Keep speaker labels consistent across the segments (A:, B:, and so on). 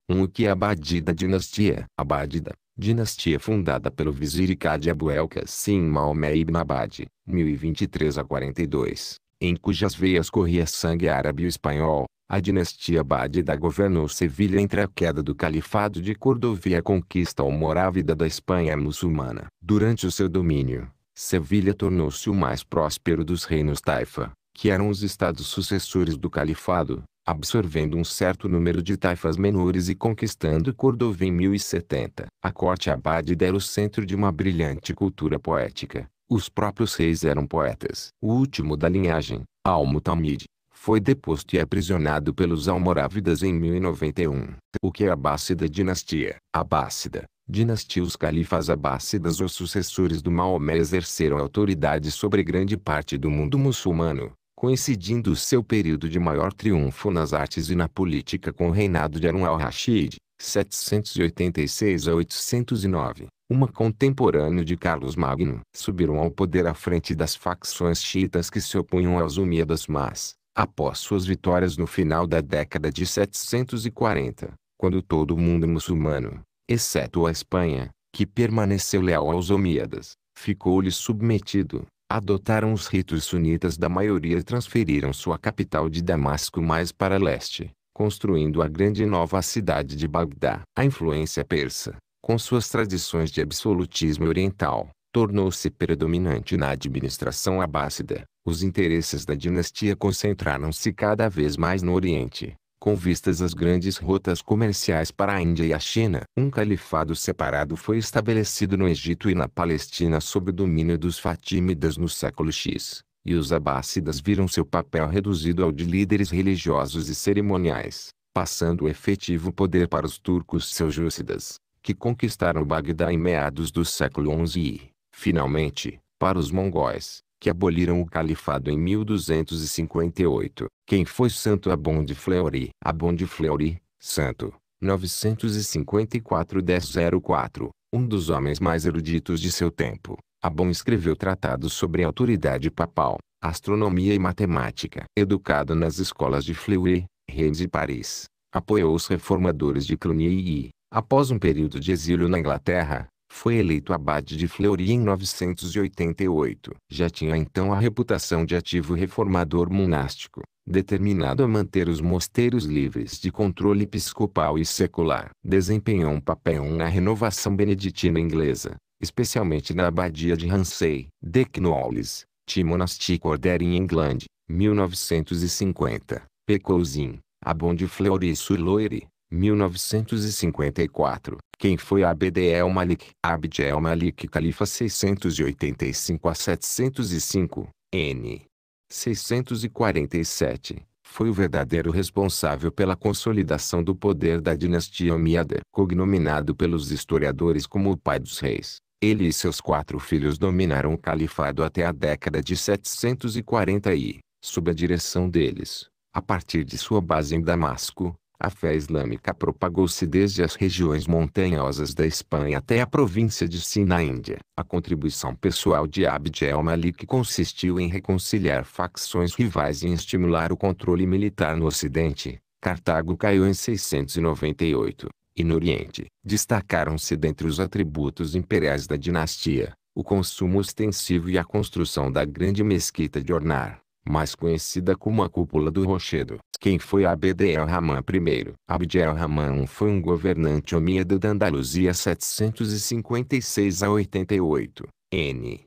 A: O que é a Abádida dinastia? Abádida, dinastia fundada pelo vizir Qadi Abu el-Qasim Maomé ibn Abad, 1023 a 42, em cujas veias corria sangue árabe e espanhol. A dinastia Abádida governou Sevilha entre a queda do Califado de Córdoba e a conquista almorávida da Espanha muçulmana. Durante o seu domínio, Sevilha tornou-se o mais próspero dos reinos Taifa, que eram os estados sucessores do Califado, absorvendo um certo número de taifas menores e conquistando Córdoba em 1070. A corte abádida era o centro de uma brilhante cultura poética. Os próprios reis eram poetas. O último da linhagem, Al-Mutamid, foi deposto e aprisionado pelos almorávidas em 1091. O que é a Abássida dinastia? Abássida dinastia. Os califas abássidas ou sucessores do Maomé exerceram autoridade sobre grande parte do mundo muçulmano, coincidindo seu período de maior triunfo nas artes e na política com o reinado de Harun al-Rashid, 786 a 809, uma contemporâneo de Carlos Magno. Subiram ao poder à frente das facções xiitas que se opunham aos umíadas, mas, após suas vitórias no final da década de 740, quando todo o mundo muçulmano, exceto a Espanha, que permaneceu leal aos omíadas, ficou-lhes submetido, adotaram os ritos sunitas da maioria e transferiram sua capital de Damasco mais para leste, construindo a grande e nova cidade de Bagdá. A influência persa, com suas tradições de absolutismo oriental, tornou-se predominante na administração abássida. Os interesses da dinastia concentraram-se cada vez mais no Oriente, com vistas às grandes rotas comerciais para a Índia e a China. Um califado separado foi estabelecido no Egito e na Palestina sob o domínio dos Fatímidas no século X, e os abássidas viram seu papel reduzido ao de líderes religiosos e cerimoniais, passando o efetivo poder para os turcos seljúcidas, que conquistaram Bagdá em meados do século XI e, finalmente, para os mongóis, que aboliram o califado em 1258. Quem foi Santo Abon de Fleury? Abon de Fleury, santo, 954-1004, um dos homens mais eruditos de seu tempo. Abon escreveu tratados sobre autoridade papal, astronomia e matemática. Educado nas escolas de Fleury, Reims e Paris, apoiou os reformadores de Cluny e, após um período de exílio na Inglaterra, foi eleito abade de Fleury em 988. Já tinha então a reputação de ativo reformador monástico, determinado a manter os mosteiros livres de controle episcopal e secular. Desempenhou um papel na renovação beneditina inglesa, especialmente na abadia de Ramsay. De Knowles, T. Monastic Order in England, 1950. P. Cousin, Abon de Fleury-sur-Loire, 1954. Quem foi Abd el-Malik? Abd el-Malik, califa 685 a 705, n. 647, foi o verdadeiro responsável pela consolidação do poder da dinastia omíada. Cognominado pelos historiadores como o pai dos reis, ele e seus 4 filhos dominaram o califado até a década de 740 e, sob a direção deles, a partir de sua base em Damasco, a fé islâmica propagou-se desde as regiões montanhosas da Espanha até a província de Sind na Índia. A contribuição pessoal de Abd el-Malik consistiu em reconciliar facções rivais e em estimular o controle militar no Ocidente. Cartago caiu em 698, e no Oriente, destacaram-se dentre os atributos imperiais da dinastia, o consumo ostensivo e a construção da grande mesquita de Ornar, mais conhecida como a Cúpula do Rochedo. Quem foi Abd el-Rahman I? Abd el-Rahman I foi um governante omíada da Andaluzia 756 a 88, n.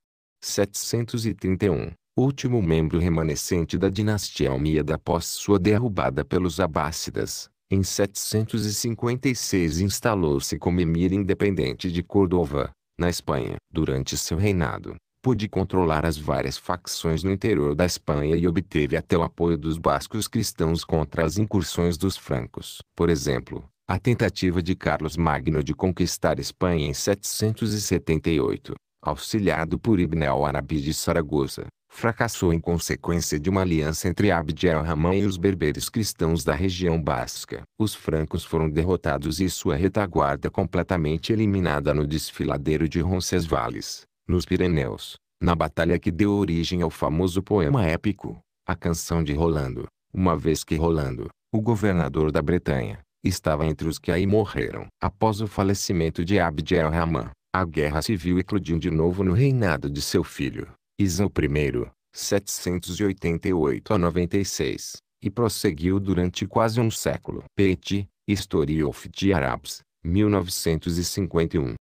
A: 731, último membro remanescente da dinastia omíada após sua derrubada pelos abássidas. Em 756 instalou-se como emir independente de Córdoba, na Espanha. Durante seu reinado, pôde controlar as várias facções no interior da Espanha e obteve até o apoio dos bascos cristãos contra as incursões dos francos. Por exemplo, a tentativa de Carlos Magno de conquistar Espanha em 778, auxiliado por Ibn al-Arabi de Saragoça, fracassou em consequência de uma aliança entre Abd el-Rahman e os berberes cristãos da região basca. Os francos foram derrotados e sua retaguarda completamente eliminada no desfiladeiro de Roncesvalles, nos Pirineus, na batalha que deu origem ao famoso poema épico, a Canção de Rolando, uma vez que Rolando, o governador da Bretanha, estava entre os que aí morreram. Após o falecimento de Abd el-Rahman, a guerra civil eclodiu de novo no reinado de seu filho, Isa I, 788 a 96, e prosseguiu durante quase um século. Petit, History of the Arabs, 1951.